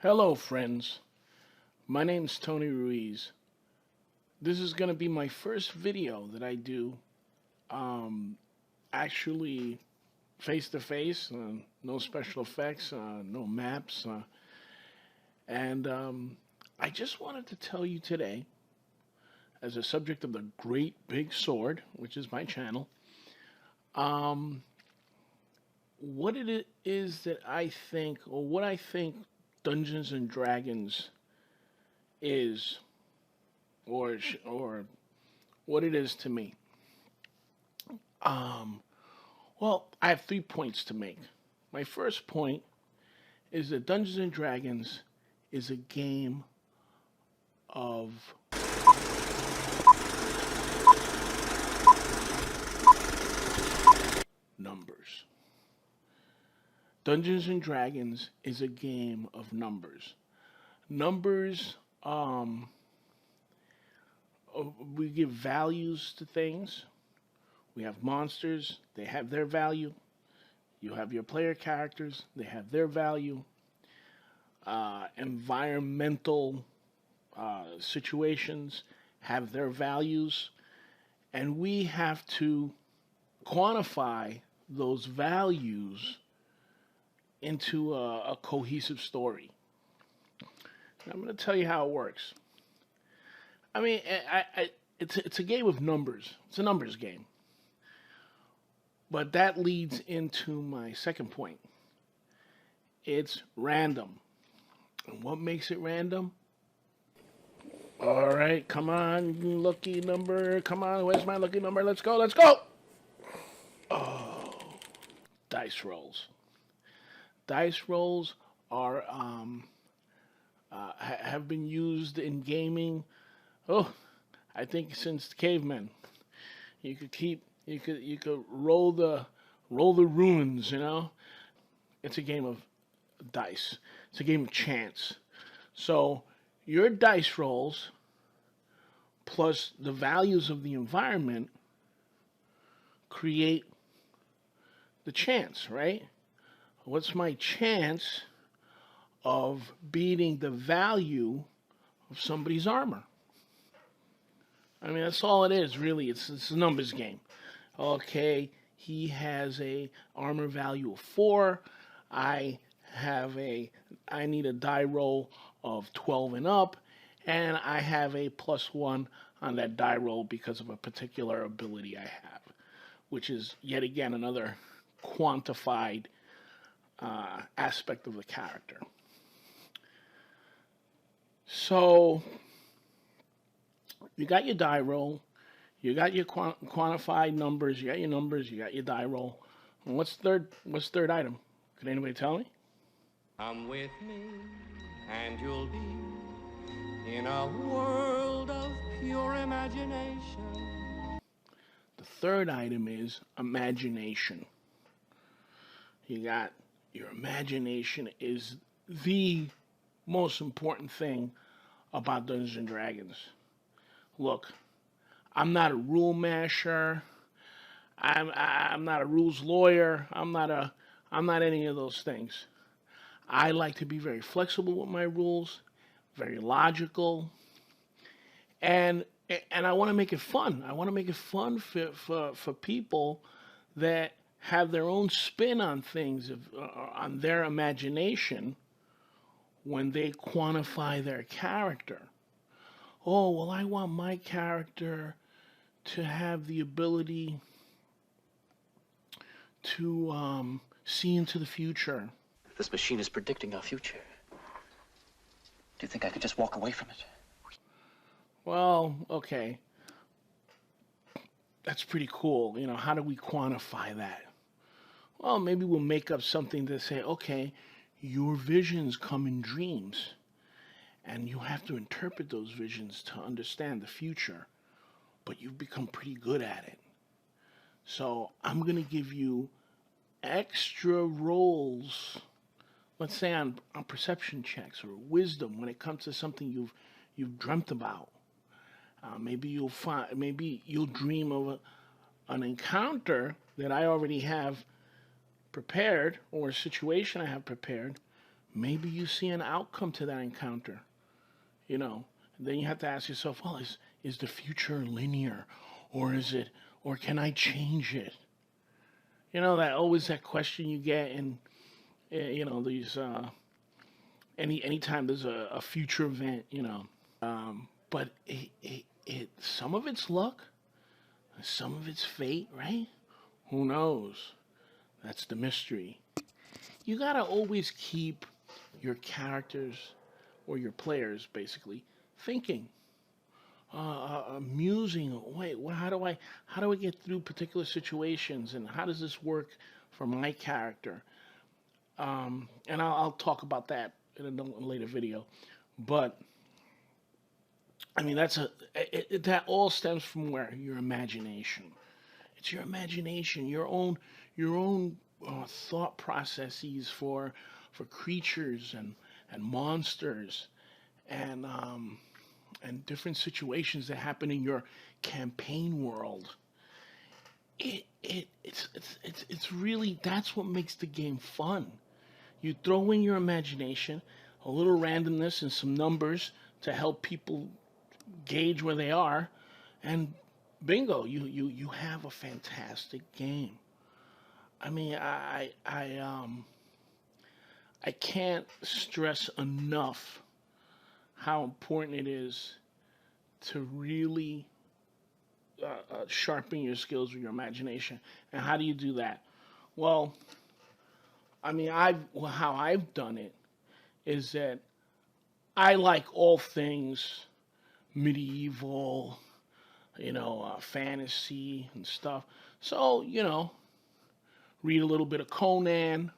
Hello, friends. My name's Tony Ruiz. This is going to be my first video that I do actually face to face, no special effects, no maps. And I just wanted to tell you today, as a subject of the Great Big Sword, which is my channel, what it is that I think, or what I think Dungeons and Dragons is, or what it is to me. Well, I have 3 points to make. My first point is that Dungeons and Dragons is a game of numbers. Dungeons and Dragons is a game of numbers. Numbers, we give values to things. We have monsters, they have their value. You have your player characters, they have their value. Environmental situations have their values. And we have to quantify those values into a cohesive story. And I'm going to tell you how it works. I mean, it's a game of numbers. It's a numbers game. But that leads into my second point. It's random. And what makes it random? All right, come on, lucky number. Come on, where's my lucky number? Let's go, let's go. Oh, dice rolls. Dice rolls are have been used in gaming. Oh, I think since the cavemen. You could roll the runes. You know, it's a game of dice. It's a game of chance. So your dice rolls plus the values of the environment create the chance, right? What's my chance of beating the value of somebody's armor? I mean, that's all it is, really. It's a numbers game. Okay, he has a armor value of 4. I need a die roll of 12 and up, and I have a +1 on that die roll because of a particular ability I have, which is yet again another quantified aspect of the character. So you got your die roll, you got your quantified numbers, you got your numbers, you got your die roll. And what's third item? Could anybody tell me? Come with me, and you'll be in a world of pure imagination. The third item is imagination. You got your imagination is the most important thing about Dungeons and Dragons. Look, I'm not a rule masher. I'm not a rules lawyer. I'm not any of those things. I like to be very flexible with my rules, very logical, and I want to make it fun. I want to make it fun for people that have their own spin on things, on their imagination when they quantify their character. Oh, well, I want my character to have the ability to see into the future. This machine is predicting our future. Do you think I could just walk away from it? Well, okay. That's pretty cool. You know, how do we quantify that? Well, maybe we'll make up something to say, okay, your visions come in dreams. And you have to interpret those visions to understand the future. But you've become pretty good at it. So I'm going to give you extra rolls, let's say on perception checks or wisdom when it comes to something you've dreamt about. Maybe you'll dream of an encounter that I already have prepared, or a situation I have prepared, maybe you see an outcome to that encounter, you know. And then you have to ask yourself, well, is the future linear, or or can I change it? You know, that always that question you get in, you know, these anytime there's a future event, you know. But some of it's luck, some of it's fate, right? Who knows? That's the mystery. You gotta always keep your characters or your players basically thinking, musing. Wait, well, how do I get through particular situations, and how does this work for my character? And I'll talk about that in a later video. But I mean, that all stems from where? Your imagination. It's your imagination, your own thought processes for creatures and monsters and different situations that happen in your campaign world. It's really, that's what makes the game fun. You throw in your imagination, a little randomness and some numbers to help people gauge where they are, and bingo, you have a fantastic game. I mean, I can't stress enough how important it is to really sharpen your skills with your imagination. And how do you do that? Well, I mean, how I've done it is that I like all things medieval, you know, fantasy and stuff. So, you know, read a little bit of Conan.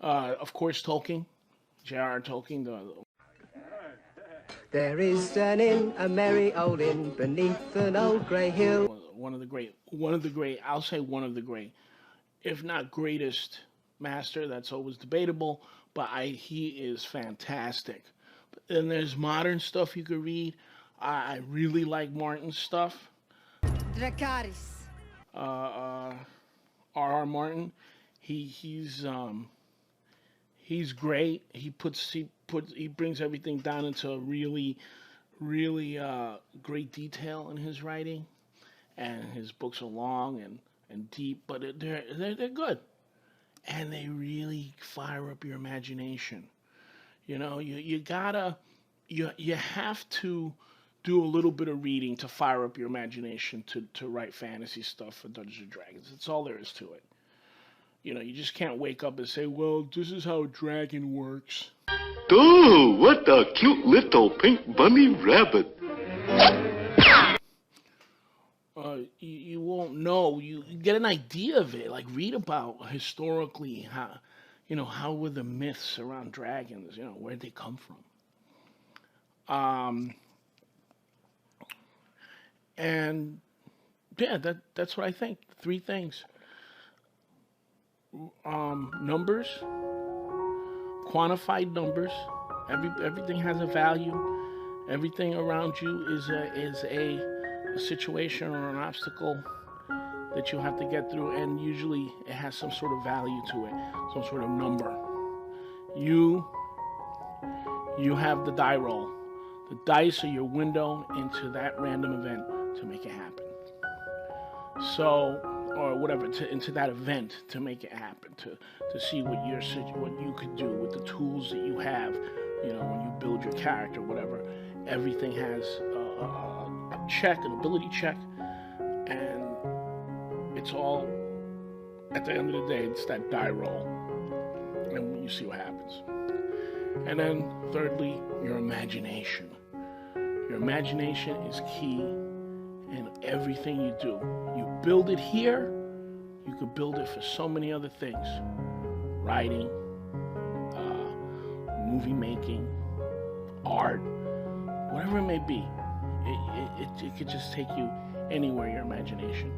Of course, Tolkien, J.R.R. Tolkien. There is an inn, a merry old inn, beneath an old grey hill. One of the great, I'll say one of the great, if not greatest master. That's always debatable, but he is fantastic. And there's modern stuff you could read. I really like Martin's stuff. Dracarys. R.R. Martin, he's great. He brings everything down into a really great detail in his writing, and his books are long and deep, but they're good, and they really fire up your imagination. You know, you have to do a little bit of reading to fire up your imagination to write fantasy stuff for Dungeons and Dragons. That's all there is to it. You know, you just can't wake up and say, well, this is how a dragon works. Oh, what a cute little pink bunny rabbit. You won't know. You get an idea of it. Like, read about historically how were the myths around dragons? You know, where'd they come from? And yeah, that's what I think. 3 things. Numbers, quantified numbers. Everything has a value. Everything around you is a situation or an obstacle that you have to get through, and usually it has some sort of value to it, some sort of number. You have the die roll. The dice are your window into that random event to make it happen. So, or whatever, into that event to make it happen, to see what you could do with the tools that you have. You know, when you build your character, whatever, everything has a check, an ability check, and it's all, at the end of the day, it's that die roll, and you see what happens. And then, thirdly, your imagination. Your imagination is key in everything you do. You build it here, you could build it for so many other things. Writing, movie making, art, whatever it may be. It could just take you anywhere, your imagination.